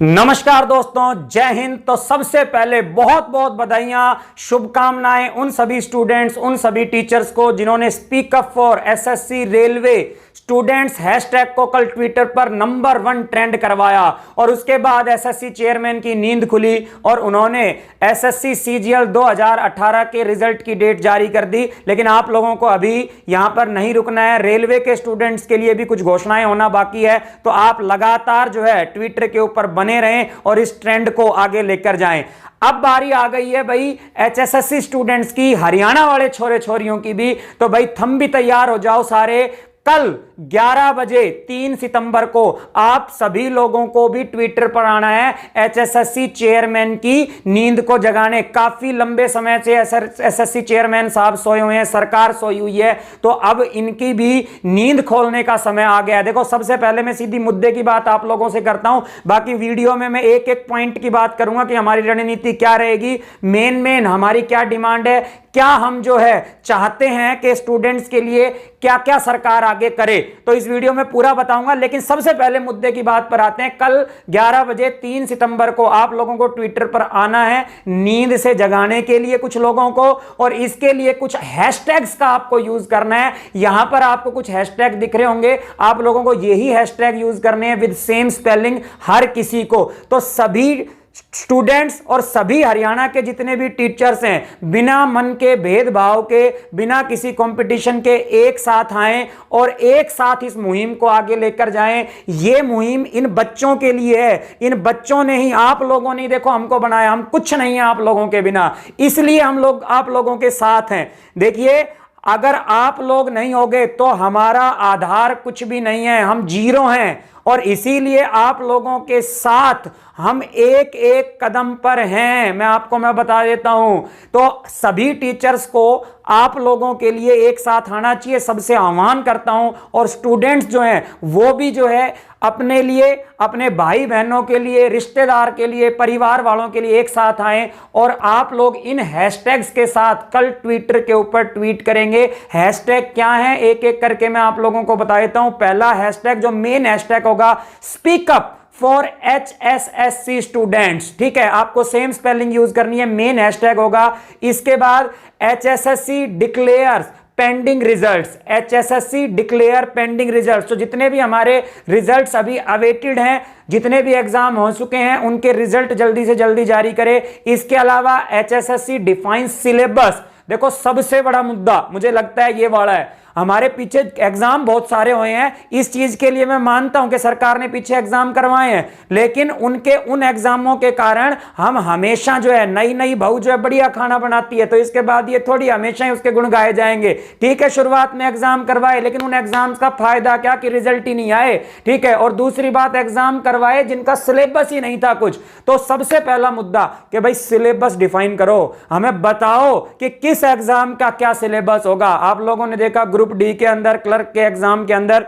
नमस्कार दोस्तों, जय हिंद। तो सबसे पहले बहुत बहुत बधाइयां, शुभकामनाएं उन सभी स्टूडेंट्स, उन सभी टीचर्स को जिन्होंने speak up for SSC railway students hashtag को कल ट्विटर पर नंबर 1 ट्रेंड करवाया और उसके बाद एसएससी चेयरमैन की नींद खुली और उन्होंने एसएससी सीजीएल 2018 के रिजल्ट की डेट जारी कर दी। लेकिन आप लोगों को अभी यहां पर नहीं रुकना है, रेलवे के स्टूडेंट्स के लिए भी कुछ घोषणाएं होना बाकी है। तो आप लगातार जो है ट्विटर के ऊपर बने रहें और इस ट्रेंड को आगे लेकर जाएं। अब बारी आ गई है भाई एचएसएससी स्टूडेंट्स की, हरियाणा वाले छोरे छोरियों की भी। तो भाई थम भी तैयार हो जाओ सारे। कल 11 बजे 3 सितंबर को आप सभी लोगों को भी ट्विटर पर आना है एचएसएससी चेयरमैन की नींद को जगाने। काफी लंबे समय से एसएससी चेयरमैन साहब सोए हुए हैं, सरकार सोई हुई है, तो अब इनकी भी नींद खोलने का समय आ गया है। देखो, सबसे पहले मैं सीधी मुद्दे की बात आप लोगों से करता हूं, बाकी वीडियो में मैं एक एक पॉइंट की बात करूंगा कि हमारी रणनीति क्या रहेगी, मेन हमारी क्या डिमांड है, क्या हम जो है चाहते हैं कि स्टूडेंट्स के लिए क्या क्या सरकार आगे करे। तो इस वीडियो में पूरा बताऊंगा। लेकिन सबसे पहले मुद्दे की बात पर आते हैं। कल 11 बजे 3 सितंबर को आप लोगों को ट्विटर पर आना है नींद से जगाने के लिए कुछ लोगों को, और इसके लिए कुछ हैशटैग्स का आपको यूज करना है। यहां पर आपको कुछ हैशटैग दिख रहे होंगे, आप लोगों को यही हैशटैग यूज करने हैं विद सेम स्पेलिंग हर किसी को। तो सभी स्टूडेंट्स और सभी हरियाणा के जितने भी टीचर्स हैं, बिना मन के भेदभाव के, बिना किसी कंपटीशन के एक साथ आएं और एक साथ इस मुहिम को आगे लेकर जाएं। ये मुहिम इन बच्चों के लिए है, इन बच्चों ने ही, आप लोगों ने देखो हमको बनाया, हम कुछ नहीं है आप लोगों के बिना, इसलिए हम लोग आप लोगों के साथ हैं। देखिए, अगर आप लोग नहीं होगे तो हमारा आधार कुछ भी नहीं है, हम जीरो हैं, और इसीलिए आप लोगों के साथ हम एक एक कदम पर हैं। मैं बता देता हूं। तो सभी टीचर्स को आप लोगों के लिए एक साथ आना चाहिए, सबसे आह्वान करता हूं। और स्टूडेंट्स जो हैं वो भी जो है अपने लिए, अपने भाई बहनों के लिए, रिश्तेदार के लिए, परिवार वालों के लिए एक साथ आएं और आप लोग इन हैशटैग्स के साथ कल ट्विटर के ऊपर ट्वीट करेंगे। हैशटैग क्या है एक एक करके मैं आप लोगों को बता देता हूं। पहला हैशटैग जो मेन हैशटैग होगा, speak up for HSSC students. ठीक है, आपको सेम स्पेलिंग यूज करनी है, मेन हैशटैग होगा। इसके बाद HSSC declares pending results, HSSC declare pending results. तो जितने भी हमारे रिजल्ट्स अभी अवेटेड हैं, जितने भी एग्जाम हो चुके हैं, उनके रिजल्ट जल्दी से जल्दी जारी करें। इसके अलावा एचएसएससी डिफाइन सिलेबस। देखो, सबसे बड़ा मुद्दा मुझे लगता है ये वाला है। हमारे पीछे एग्जाम बहुत सारे हुए हैं, इस चीज के लिए मैं मानता हूं कि सरकार ने पीछे एग्जाम करवाए हैं, लेकिन उनके उन एग्जामों के कारण हम हमेशा जो है, नई नई बहू जो है बढ़िया खाना बनाती है, तो इसके बाद ये थोड़ी हमेशा ही उसके गुण गाए जाएंगे। ठीक है, शुरुआत में एग्जाम करवाए, लेकिन उन एग्जाम्स का फायदा क्या कि रिजल्ट ही नहीं आए। ठीक है, और दूसरी बात, एग्जाम करवाए जिनका सिलेबस ही नहीं था कुछ। तो सबसे पहला मुद्दा कि भाई सिलेबस डिफाइन करो, हमें बताओ कि किस एग्जाम का क्या सिलेबस होगा। आप लोगों ने देखा ग्रुप डी के अंदर, क्लर्क के एग्जाम के अंदर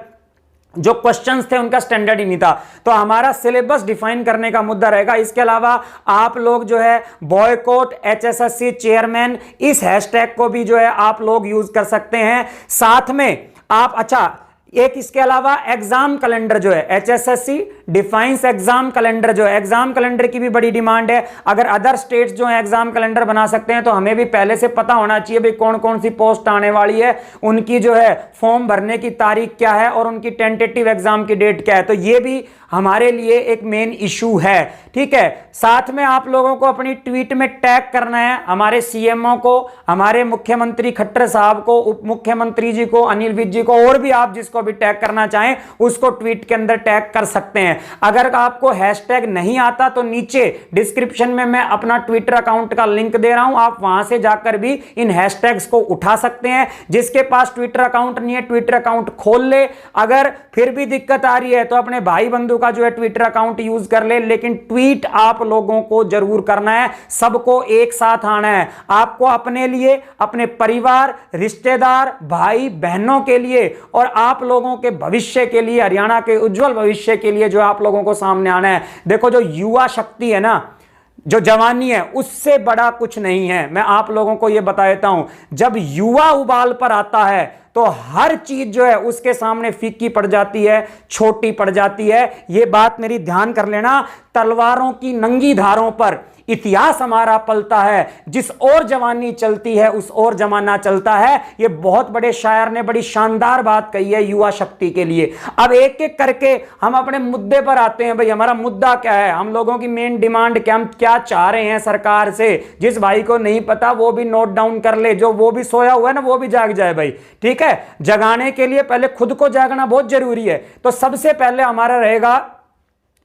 जो क्वेश्चंस थे उनका स्टैंडर्ड ही नहीं था। तो हमारा सिलेबस डिफाइन करने का मुद्दा रहेगा। इसके अलावा आप लोग जो है बॉयकॉट एचएसएससी चेयरमैन, इस हैशटैग को भी जो है आप लोग यूज कर सकते हैं। साथ में आप एक इसके अलावा एग्जाम कैलेंडर जो है, एचएसएससी डिफाइंस एग्जाम कैलेंडर जो है, एग्जाम कैलेंडर की भी बड़ी डिमांड है। अगर अदर स्टेट्स जो है एग्जाम कैलेंडर बना सकते हैं तो हमें भी पहले से पता होना चाहिए भाई कौन कौन सी पोस्ट आने वाली है, उनकी जो है फॉर्म भरने की तारीख क्या है और उनकी टेंटेटिव एग्जाम की डेट क्या है। तो ये भी हमारे लिए एक मेन इशू है। ठीक है, साथ में आप लोगों को अपनी ट्वीट में टैग करना है हमारे सीएमओ को, हमारे मुख्यमंत्री खट्टर साहब को, उप मुख्यमंत्री जी को, अनिल विज जी को, और भी आप जिसको भी टैग करना चाहें उसको ट्वीट के अंदर टैग कर सकते हैं। अगर आपको हैशटैग नहीं आता तो नीचे डिस्क्रिप्शन में मैं अपना ट्विटर अकाउंट का लिंक दे रहा हूं, आप वहां से जाकर भी इन हैशटैग्स को उठा सकते हैं। जिसके पास ट्विटर अकाउंट नहीं है, ट्विटर अकाउंट खोल ले। अगर फिर भी दिक्कत आ रही है तो अपने भाई बंधु का जो है ट्विटर अकाउंट यूज कर ले, लेकिन ट्वीट आप लोगों को जरूर करना है, सबको एक साथ आना है। आपको अपने लिए, अपने परिवार, रिश्तेदार, भाई बहनों के लिए और आप लोगों के भविष्य के लिए, हरियाणा के उज्जवल भविष्य के लिए जो आप लोगों को सामने आना है। देखो, जो युवा शक्ति है ना, जो जवानी है, उससे बड़ा कुछ नहीं है। मैं आप लोगों को यह बता देता हूं, जब युवा उबाल पर आता है तो हर चीज जो है उसके सामने फीकी पड़ जाती है, छोटी पड़ जाती है। यह बात मेरी ध्यान कर लेना। तलवारों की नंगी धारों पर इतिहास हमारा पलता है, जिस ओर जवानी चलती है उस ओर जमाना चलता है। यह बहुत बड़े शायर ने बड़ी शानदार बात कही है युवा शक्ति के लिए। अब एक एक करके हम अपने मुद्दे पर आते हैं। भाई हमारा मुद्दा क्या है, हम लोगों की मेन डिमांड क्या, हम क्या चाह रहे हैं सरकार से। जिस भाई को नहीं पता वो भी नोट डाउन कर ले, जो वो भी सोया हुआ है ना वो भी जाग जाए भाई, ठीक है। जगाने के लिए पहले खुद को जागना बहुत जरूरी है। तो सबसे पहले हमारा रहेगा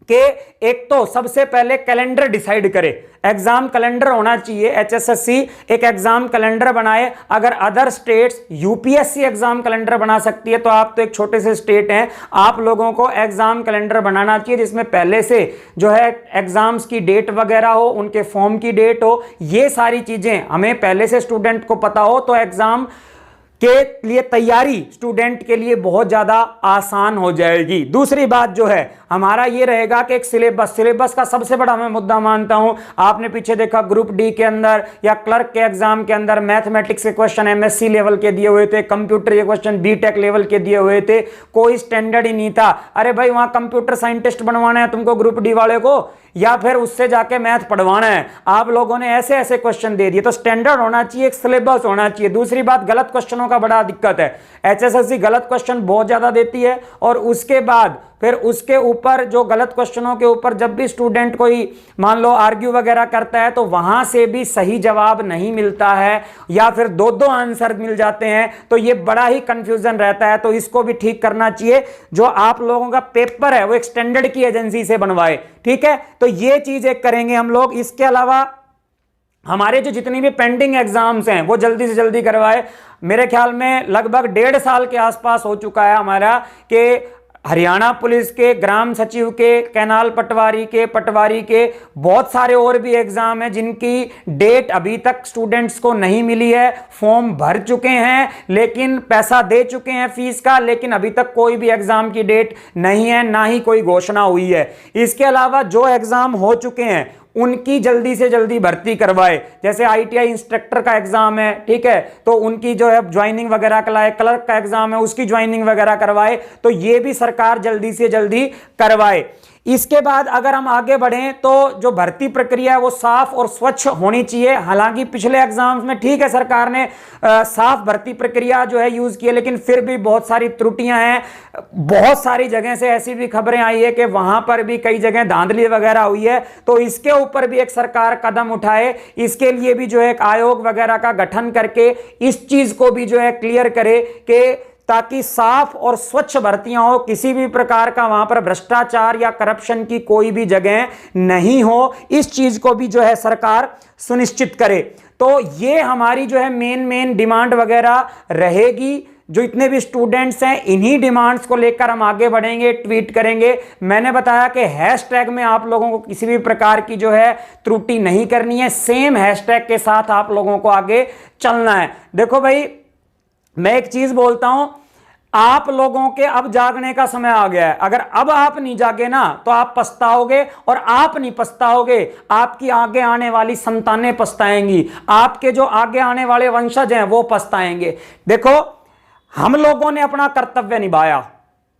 कि एक तो सबसे पहले कैलेंडर डिसाइड करे, एग्जाम कैलेंडर होना चाहिए। एचएसएससी एक एग्जाम कैलेंडर बनाए। अगर other states UPSC exam calendar बना सकती है तो आप तो एक छोटे से स्टेट हैं, आप लोगों को एग्जाम कैलेंडर बनाना चाहिए जिसमें पहले से जो है एग्जाम्स की डेट वगैरह हो, उनके फॉर्म की डेट हो, ये सारी चीजें हमें पहले से स्टूडेंट को पता हो तो एग्जाम के लिए तैयारी स्टूडेंट के लिए बहुत ज्यादा आसान हो जाएगी। दूसरी बात जो है हमारा ये रहेगा कि एक सिलेबस का सबसे बड़ा मैं मुद्दा मानता हूं। आपने पीछे देखा ग्रुप डी के अंदर या क्लर्क के एग्जाम के अंदर मैथमेटिक्स के क्वेश्चन एमएससी लेवल के दिए हुए थे, कंप्यूटर के क्वेश्चन बीटेक लेवल के दिए हुए थे, कोई स्टैंडर्ड ही नहीं था। अरे भाई वहां कंप्यूटर साइंटिस्ट बनवाना है तुमको ग्रुप डी वाले को, या फिर उससे जाके मैथ पढ़वाना है, आप लोगों ने ऐसे ऐसे क्वेश्चन दे दिए। तो स्टैंडर्ड होना चाहिए, एक सिलेबस होना चाहिए। दूसरी बात, गलत क्वेश्चनों का बड़ा दिक्कत है। एचएसएससी गलत क्वेश्चन बहुत ज्यादा देती है और उसके बाद फिर उसके ऊपर जो गलत क्वेश्चनों के ऊपर जब भी स्टूडेंट कोई मान लो आर्ग्यू वगैरह करता है तो वहां से भी सही जवाब नहीं मिलता है या फिर दो दो आंसर मिल जाते हैं। तो ये बड़ा ही कंफ्यूजन रहता है, तो इसको भी ठीक करना चाहिए। जो आप लोगों का पेपर है वो एक स्टैंडर्ड की एजेंसी से बनवाए, ठीक है। तो ये चीज एक करेंगे हम लोग। इसके अलावा हमारे जो जितनी भी पेंडिंग एग्जाम्स हैं वो जल्दी से जल्दी करवाए। मेरे ख्याल में लगभग 1.5 साल के आसपास हो चुका है हमारा कि हरियाणा पुलिस के, ग्राम सचिव के, कैनाल पटवारी के बहुत सारे और भी एग्जाम हैं जिनकी डेट अभी तक स्टूडेंट्स को नहीं मिली है। फॉर्म भर चुके हैं लेकिन पैसा दे चुके हैं फीस का, लेकिन अभी तक कोई भी एग्जाम की डेट नहीं है, ना ही कोई घोषणा हुई है। इसके अलावा जो एग्जाम हो चुके हैं उनकी जल्दी से जल्दी भर्ती करवाए। जैसे आईटीआई इंस्ट्रक्टर का एग्जाम है, ठीक है, तो उनकी जो है ज्वाइनिंग वगैरह कराए। क्लर्क का एग्जाम है उसकी ज्वाइनिंग वगैरह करवाए। तो ये भी सरकार जल्दी से जल्दी करवाए। इसके बाद अगर हम आगे बढ़ें तो जो भर्ती प्रक्रिया है वो साफ और स्वच्छ होनी चाहिए। हालांकि पिछले एग्जाम्स में ठीक है सरकार ने साफ भर्ती प्रक्रिया जो है यूज की है, लेकिन फिर भी बहुत सारी त्रुटियां हैं। बहुत सारी जगह से ऐसी भी खबरें आई है कि वहां पर भी कई जगह धांधली वगैरह हुई है। तो इसके ऊपर भी एक सरकार कदम उठाए, इसके लिए भी जो है एक आयोग वगैरह का गठन करके इस चीज को भी जो है क्लियर करे कि ताकि साफ और स्वच्छ भर्तियां हो, किसी भी प्रकार का वहां पर भ्रष्टाचार या करप्शन की कोई भी जगह नहीं हो। इस चीज को भी जो है सरकार सुनिश्चित करे। तो ये हमारी जो है मेन डिमांड वगैरह रहेगी। जो इतने भी स्टूडेंट्स हैं इन्हीं डिमांड्स को लेकर हम आगे बढ़ेंगे, ट्वीट करेंगे। मैंने बताया कि हैशटैग में आप लोगों को किसी भी प्रकार की जो है त्रुटि नहीं करनी है, सेम हैशटैग के साथ आप लोगों को आगे चलना है। देखो भाई मैं एक चीज बोलता हूं, आप लोगों के अब जागने का समय आ गया है। अगर अब आप नहीं जागे ना तो आप पछताओगे, और आप नहीं पछताओगे आपकी आगे आने वाली संतानें पछताएंगी, आपके जो आगे आने वाले वंशज हैं वो पछताएंगे। देखो हम लोगों ने अपना कर्तव्य निभाया,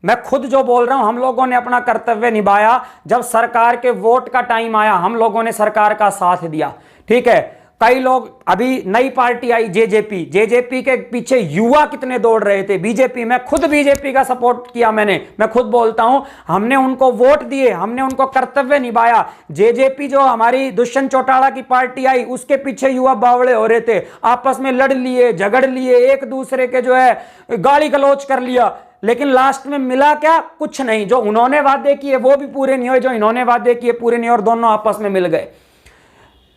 मैं खुद जो बोल रहा हूं, हम लोगों ने अपना कर्तव्य निभाया। जब सरकार के वोट का टाइम आया हम लोगों ने सरकार का साथ दिया, ठीक है। कई लोग, अभी नई पार्टी आई जेजेपी के पीछे युवा कितने दौड़ रहे थे। बीजेपी, मैं खुद बीजेपी का सपोर्ट किया, मैं खुद बोलता हूं, हमने उनको वोट दिए, हमने उनको कर्तव्य निभाया। जेजेपी जो हमारी दुष्यंत चौटाला की पार्टी आई उसके पीछे युवा बावड़े हो रहे थे, आपस में लड़ लिए, झगड़ लिए, एक दूसरे के जो है गाली गलौज कर लिया, लेकिन लास्ट में मिला क्या? कुछ नहीं। जो उन्होंने वादे किए वो भी पूरे नहीं हुए, जो इन्होंने वादे किए पूरे नहीं, और दोनों आपस में मिल गए,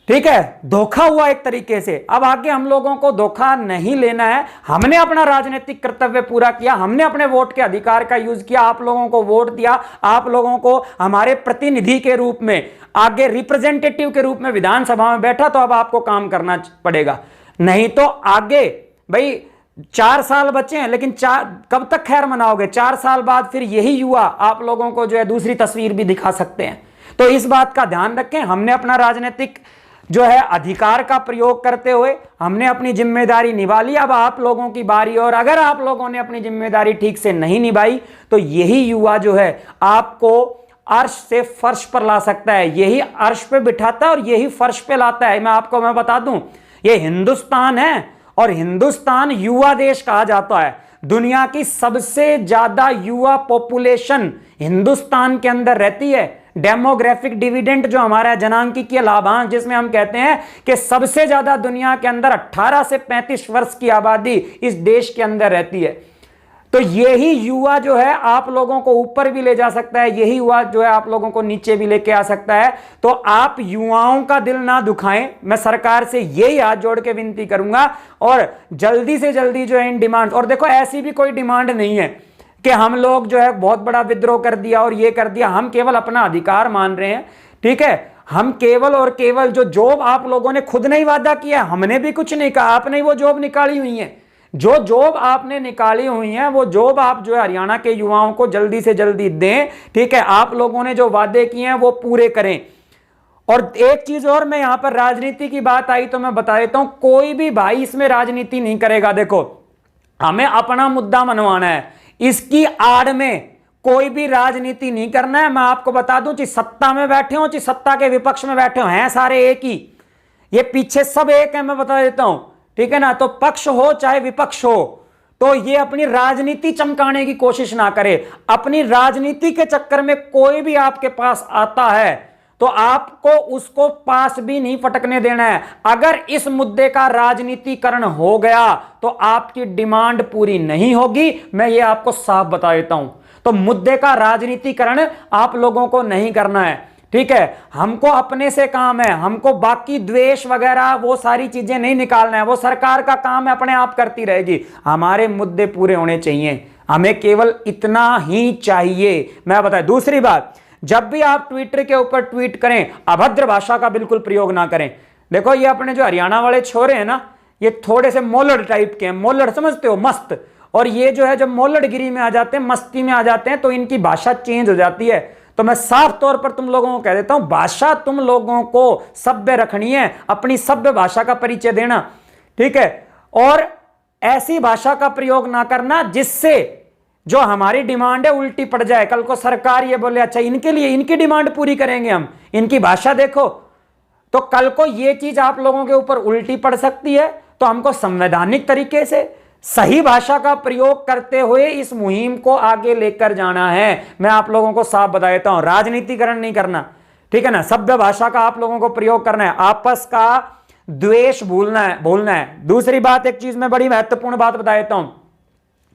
ठीक है। धोखा हुआ एक तरीके से। अब आगे हम लोगों को धोखा नहीं लेना है। हमने अपना राजनीतिक कर्तव्य पूरा किया, हमने अपने वोट के अधिकार का यूज किया, आप लोगों को वोट दिया, आप लोगों को हमारे प्रतिनिधि के रूप में, आगे रिप्रेजेंटेटिव के रूप में विधानसभा में बैठा, तो अब आपको काम करना पड़ेगा। नहीं तो आगे भाई 4 साल बचे हैं, लेकिन कब तक खैर मनाओगे? 4 साल बाद फिर यही युवा आप लोगों को जो है दूसरी तस्वीर भी दिखा सकते हैं। तो इस बात का ध्यान रखें। हमने अपना राजनीतिक जो है अधिकार का प्रयोग करते हुए हमने अपनी जिम्मेदारी निभा ली। अब आप लोगों की बारी, और अगर आप लोगों ने अपनी जिम्मेदारी ठीक से नहीं निभाई तो यही युवा जो है आपको अर्श से फर्श पर ला सकता है, यही अर्श पे बिठाता है और यही फर्श पे लाता है। मैं बता दूं, ये हिंदुस्तान है और हिंदुस्तान युवा देश कहा जाता है। दुनिया की सबसे ज्यादा युवा पॉपुलेशन हिंदुस्तान के अंदर रहती है। डेमोग्राफिक डिविडेंड जो हमारा है, जनांकीय लाभांश, जिसमें हम कहते हैं कि सबसे ज्यादा दुनिया के अंदर 18 से 35 वर्ष की आबादी इस देश के अंदर रहती है। तो यही युवा जो है आप लोगों को ऊपर भी ले जा सकता है, यही युवा जो है आप लोगों को नीचे भी लेके आ सकता है। तो आप युवाओं का दिल ना दुखाएं, मैं सरकार से यही हाथ जोड़ के विनती करूंगा। और जल्दी से जल्दी जो है इन डिमांड, और देखो ऐसी भी कोई डिमांड नहीं है कि हम लोग जो है बहुत बड़ा विद्रोह कर दिया और ये कर दिया, हम केवल अपना अधिकार मान रहे हैं। ठीक है, हम केवल और केवल जो जॉब आप लोगों ने खुद नहीं वादा किया, हमने भी कुछ नहीं कहा, आपने वो जॉब निकाली हुई है। जो जॉब आपने निकाली हुई है वो जॉब आप जो है हरियाणा के युवाओं को जल्दी से जल्दी दें। ठीक है, आप लोगों ने जो वादे किए हैं वो पूरे करें। और एक चीज और, मैं यहां पर राजनीति की बात आई तो मैं बता देता हूं, कोई भी भाई इसमें राजनीति नहीं करेगा। देखो, हमें अपना मुद्दा मनवाना है, इसकी आड़ में कोई भी राजनीति नहीं करना है। मैं आपको बता दूं, चाहे सत्ता में बैठे हो चाहे सत्ता के विपक्ष में बैठे हो, हैं सारे एक ही, ये पीछे सब एक है, मैं बता देता हूं। ठीक है ना, तो पक्ष हो चाहे विपक्ष हो, तो ये अपनी राजनीति चमकाने की कोशिश ना करे। अपनी राजनीति के चक्कर में कोई भी आपके पास आता है तो आपको उसको पास भी नहीं फटकने देना है। अगर इस मुद्दे का राजनीतिकरण हो गया तो आपकी डिमांड पूरी नहीं होगी, मैं ये आपको साफ बता देता हूं। तो मुद्दे का राजनीतिकरण आप लोगों को नहीं करना है। ठीक है, हमको अपने से काम है, हमको बाकी द्वेष वगैरह वो सारी चीजें नहीं निकालना है, वो सरकार का काम है, अपने आप करती रहेगी। हमारे मुद्दे पूरे होने चाहिए, हमें केवल इतना ही चाहिए। मैं बताऊं, दूसरी बात, जब भी आप ट्विटर के ऊपर ट्वीट करें, अभद्र भाषा का बिल्कुल प्रयोग ना करें। देखो, ये अपने जो हरियाणा वाले छोरे हैं ना, ये थोड़े से मोलड़ टाइप के हैं। मोलड़ समझते हो, मस्त। और ये जो है जब मोलड़गिरी में आ जाते हैं, मस्ती में आ जाते हैं, तो इनकी भाषा चेंज हो जाती है। तो मैं साफ तौर पर तुम लोगों को कह देता हूं, भाषा तुम लोगों को सभ्य रखनी है, अपनी सभ्य भाषा का परिचय देना। ठीक है, और ऐसी भाषा का प्रयोग ना करना जिससे जो हमारी डिमांड है उल्टी पड़ जाए। कल को सरकार ये बोले अच्छा इनके लिए इनकी डिमांड पूरी करेंगे हम, इनकी भाषा देखो, तो कल को ये चीज आप लोगों के ऊपर उल्टी पड़ सकती है। तो हमको संवैधानिक तरीके से सही भाषा का प्रयोग करते हुए इस मुहिम को आगे लेकर जाना है। मैं आप लोगों को साफ बता देता हूं, राजनीतिकरण नहीं करना। ठीक है ना, सभ्य भाषा का आप लोगों को प्रयोग करना है, आपस का द्वेष भूलना है। दूसरी बात, एक चीज में बड़ी महत्वपूर्ण बात बता देता हूं,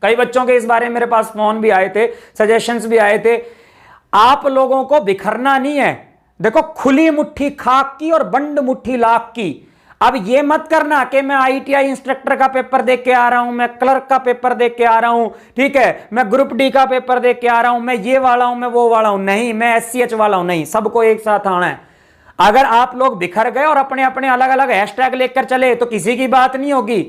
कई बच्चों के इस बारे में मेरे पास फोन भी आए थे, सजेशंस भी आए थे। आप लोगों को बिखरना नहीं है। देखो, खुली मुट्ठी खाक की और बंद मुट्ठी लाख की। अब ये मत करना कि मैं ITI इंस्ट्रक्टर का पेपर देख के आ रहा हूं, मैं क्लर्क का पेपर देख के आ रहा हूं, ठीक है, मैं ग्रुप डी का पेपर देख के आ रहा हूं, मैं ये वाला हूं, मैं वो वाला हूं। नहीं, मैं SCH वाला हूं। नहीं, सबको एक साथ आना है। अगर आप लोग बिखर गए और अपने अपने अलग अलग हैशटैग लेकर चले तो किसी की बात नहीं होगी।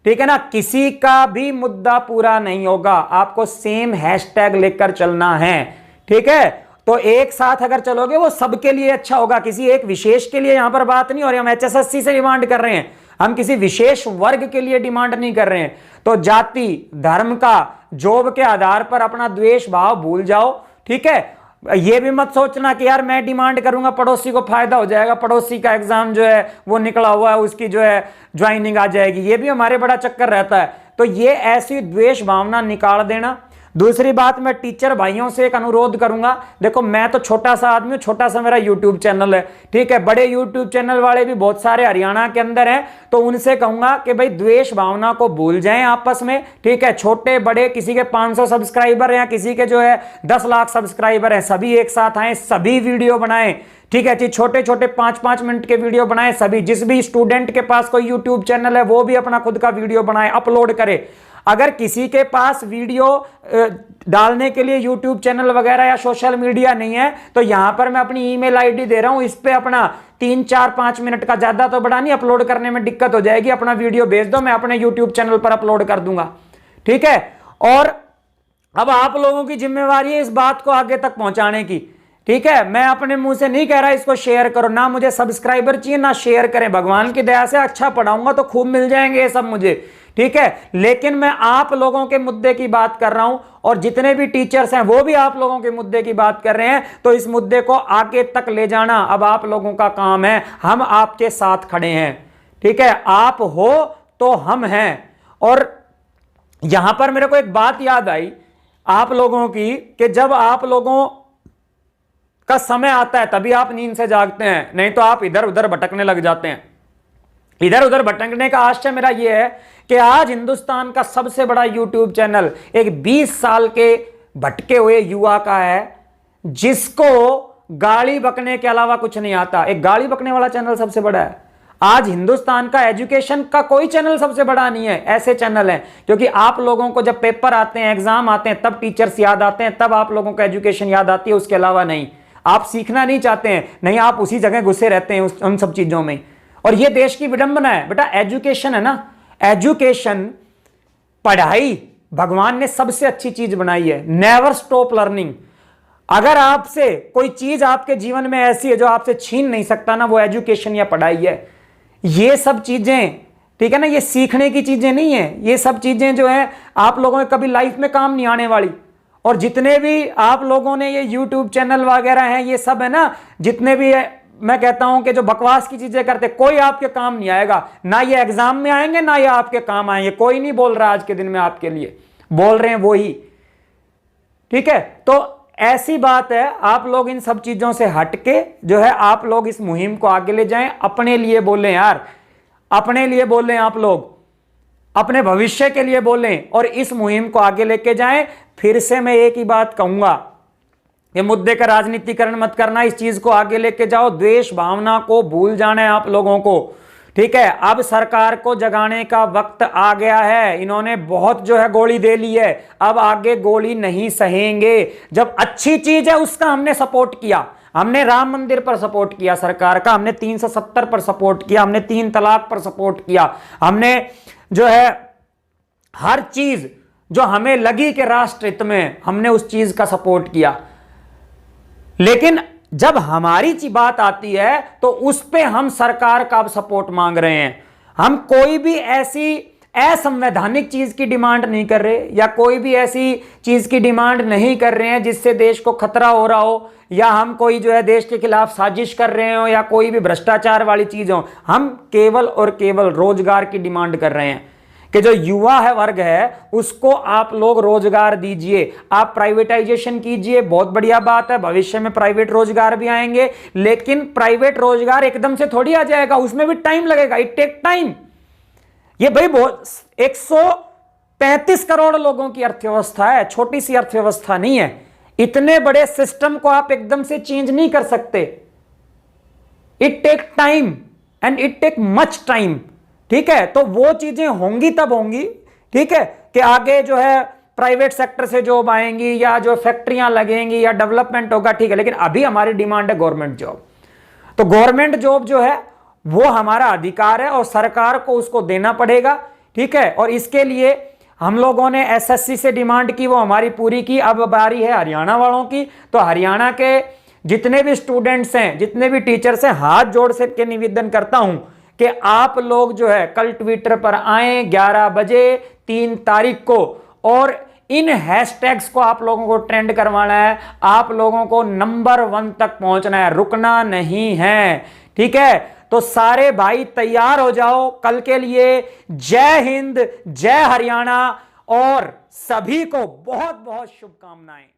ठीक है ना, किसी का भी मुद्दा पूरा नहीं होगा, आपको सेम हैशटैग लेकर चलना है। ठीक है, तो एक साथ अगर चलोगे वो सबके लिए अच्छा होगा, किसी एक विशेष के लिए यहां पर बात नहीं। और हम HSSC से डिमांड कर रहे हैं, हम किसी विशेष वर्ग के लिए डिमांड नहीं कर रहे हैं। तो जाति धर्म का जॉब के आधार पर अपना द्वेष भाव भूल जाओ। ठीक है, ये भी मत सोचना कि यार मैं डिमांड करूंगा पड़ोसी को फायदा हो जाएगा, पड़ोसी का एग्जाम जो है वो निकला हुआ है, उसकी जो है ज्वाइनिंग आ जाएगी। ये भी हमारे बड़ा चक्कर रहता है। तो ये ऐसी द्वेष भावना निकाल देना। दूसरी बात, मैं टीचर भाइयों से एक अनुरोध करूंगा। देखो, मैं तो छोटा सा आदमी हूं, छोटा सा मेरा यूट्यूब चैनल है। ठीक है, बड़े यूट्यूब चैनल वाले भी बहुत सारे हरियाणा के अंदर हैं, तो उनसे कहूंगा कि भाई द्वेष भावना को भूल जाएं आपस में। ठीक है, छोटे बड़े, किसी के 500 सब्सक्राइबर हैं, किसी के जो है 10 लाख सब्सक्राइबर हैं, सभी एक साथ आए, सभी वीडियो बनाएं। ठीक है, छोटे छोटे 5-5 मिनट के वीडियो बनाएं सभी। जिस भी स्टूडेंट के पास कोई यूट्यूब चैनल है वो भी अपना खुद का वीडियो बनाए, अपलोड करे। अगर किसी के पास वीडियो डालने के लिए यूट्यूब चैनल वगैरह या सोशल मीडिया नहीं है तो यहां पर मैं अपनी ईमेल आईडी दे रहा हूं, इस पे अपना 3-4-5 मिनट का, ज्यादा तो बड़ा नहीं, अपलोड करने में दिक्कत हो जाएगी, अपना वीडियो भेज दो, मैं अपने यूट्यूब चैनल पर अपलोड कर दूंगा। ठीक है, और अब आप लोगों की जिम्मेवारी है इस बात को आगे तक पहुंचाने की ठीक है, मैं अपने मुंह से नहीं कह रहा इसको शेयर करो, ना मुझे सब्सक्राइबर चाहिए ना शेयर करें, भगवान की दया से अच्छा पढ़ाऊंगा तो खूब मिल जाएंगे ये सब मुझे, ठीक है। लेकिन मैं आप लोगों के मुद्दे की बात कर रहा हूं और जितने भी टीचर्स हैं वो भी आप लोगों के मुद्दे की बात कर रहे हैं, तो इस मुद्दे को आगे तक ले जाना अब आप लोगों का काम है। हम आपके साथ खड़े हैं, ठीक है, आप हो तो हम हैं। और यहां पर मेरे को एक बात याद आई आप लोगों की कि जब आप लोगों का समय आता है तभी आप नींद से जागते हैं, नहीं तो आप इधर उधर भटकने लग जाते हैं। इधर उधर भटकने का आशय मेरा यह है कि आज हिंदुस्तान का सबसे बड़ा यूट्यूब चैनल एक 20 साल के भटके हुए युवा का है जिसको गाली बकने के अलावा कुछ नहीं आता। एक गाली बकने वाला चैनल सबसे बड़ा है। आज हिंदुस्तान का एजुकेशन का कोई चैनल सबसे बड़ा नहीं है, ऐसे चैनल हैं। क्योंकि आप लोगों को जब पेपर आते हैं, एग्जाम आते हैं, तब टीचर्स याद आते हैं, तब आप लोगों को एजुकेशन याद आती है, उसके अलावा नहीं। आप सीखना नहीं चाहते हैं, नहीं, आप उसी जगह घुसे रहते हैं उन सब चीजों में। और ये देश की विडंबना है बेटा। एजुकेशन है ना, एजुकेशन, पढ़ाई भगवान ने सबसे अच्छी चीज बनाई है। Never stop learning. अगर आपसे कोई चीज आपके जीवन में ऐसी है जो आपसे छीन नहीं सकता ना, वो एजुकेशन या पढ़ाई है। ये सब चीजें, ठीक है ना, ये सीखने की चीजें नहीं है। ये सब चीजें जो है आप लोगों के कभी लाइफ में काम नहीं आने वाली। और जितने भी आप लोगों ने ये YouTube चैनल वगैरह हैं, ये सब है ना, जितने भी है, मैं कहता हूं कि जो बकवास की चीजें करते, कोई आपके काम नहीं आएगा। ना ये एग्जाम में आएंगे ना ये आपके काम आएंगे। कोई नहीं बोल रहा आज के दिन में आपके लिए, बोल रहे हैं वो ही, ठीक है। तो ऐसी बात है, आप लोग इन सब चीजों से हटके जो है आप लोग इस मुहिम को आगे ले जाएं। अपने लिए बोलें यार, अपने लिए बोलें, आप लोग अपने भविष्य के लिए बोलें और इस मुहिम को आगे लेके जाएं। फिर से मैं एक ही बात कहूंगा, ये मुद्दे का राजनीतिकरण मत करना, इस चीज को आगे लेके जाओ। द्वेष भावना को भूल जाना है आप लोगों को, ठीक है। अब सरकार को जगाने का वक्त आ गया है। इन्होंने बहुत जो है गोली दे ली है, अब आगे गोली नहीं सहेंगे। जब अच्छी चीज है उसका हमने सपोर्ट किया, हमने राम मंदिर पर सपोर्ट किया सरकार का, हमने 370 पर सपोर्ट किया, हमने 3 तलाक पर सपोर्ट किया, हमने जो है हर चीज जो हमें लगी कि राष्ट्र हित में, हमने उस चीज का सपोर्ट किया। लेकिन जब हमारी बात आती है तो उस पे हम सरकार का अब सपोर्ट मांग रहे हैं। हम कोई भी ऐसी असंवैधानिक चीज की डिमांड नहीं कर रहे, या कोई भी ऐसी चीज की डिमांड नहीं कर रहे हैं जिससे देश को खतरा हो रहा हो, या हम कोई जो है देश के खिलाफ साजिश कर रहे हो, या कोई भी भ्रष्टाचार वाली चीज हो। हम केवल और केवल रोजगार की डिमांड कर रहे हैं कि जो युवा है वर्ग है उसको आप लोग रोजगार दीजिए। आप प्राइवेटाइजेशन कीजिए, बहुत बढ़िया बात है, भविष्य में प्राइवेट रोजगार भी आएंगे। लेकिन प्राइवेट रोजगार एकदम से थोड़ी आ जाएगा, उसमें भी टाइम लगेगा, इट टेक टाइम। ये भाई बहुत 135 करोड़ लोगों की अर्थव्यवस्था है, छोटी सी अर्थव्यवस्था नहीं है। इतने बड़े सिस्टम को आप एकदम से चेंज नहीं कर सकते। It take time and it take much time, ठीक है। तो वो चीजें होंगी तब होंगी, ठीक है, कि आगे जो है प्राइवेट सेक्टर से जॉब आएंगी, या जो फैक्ट्रियां लगेंगी, या डेवलपमेंट होगा, ठीक है। लेकिन अभी हमारी डिमांड है गवर्नमेंट जॉब। तो गवर्नमेंट जॉब जो है वो हमारा अधिकार है और सरकार को उसको देना पड़ेगा, ठीक है। और इसके लिए हम लोगों ने एसएससी से डिमांड की, वो हमारी पूरी की। अब बारी है हरियाणा वालों की। तो हरियाणा के जितने भी स्टूडेंट्स हैं, जितने भी टीचर्स हैं, हाथ जोड़ से के निवेदन करता हूं कि आप लोग जो है कल ट्विटर पर आए 11 बजे 3 तारीख को, और इन हैशटैग्स को आप लोगों को ट्रेंड करवाना है। आप लोगों को नंबर 1 तक पहुंचना है, रुकना नहीं है, ठीक है। तो सारे भाई तैयार हो जाओ कल के लिए। जय हिंद, जय हरियाणा, और सभी को बहुत बहुत शुभकामनाएं।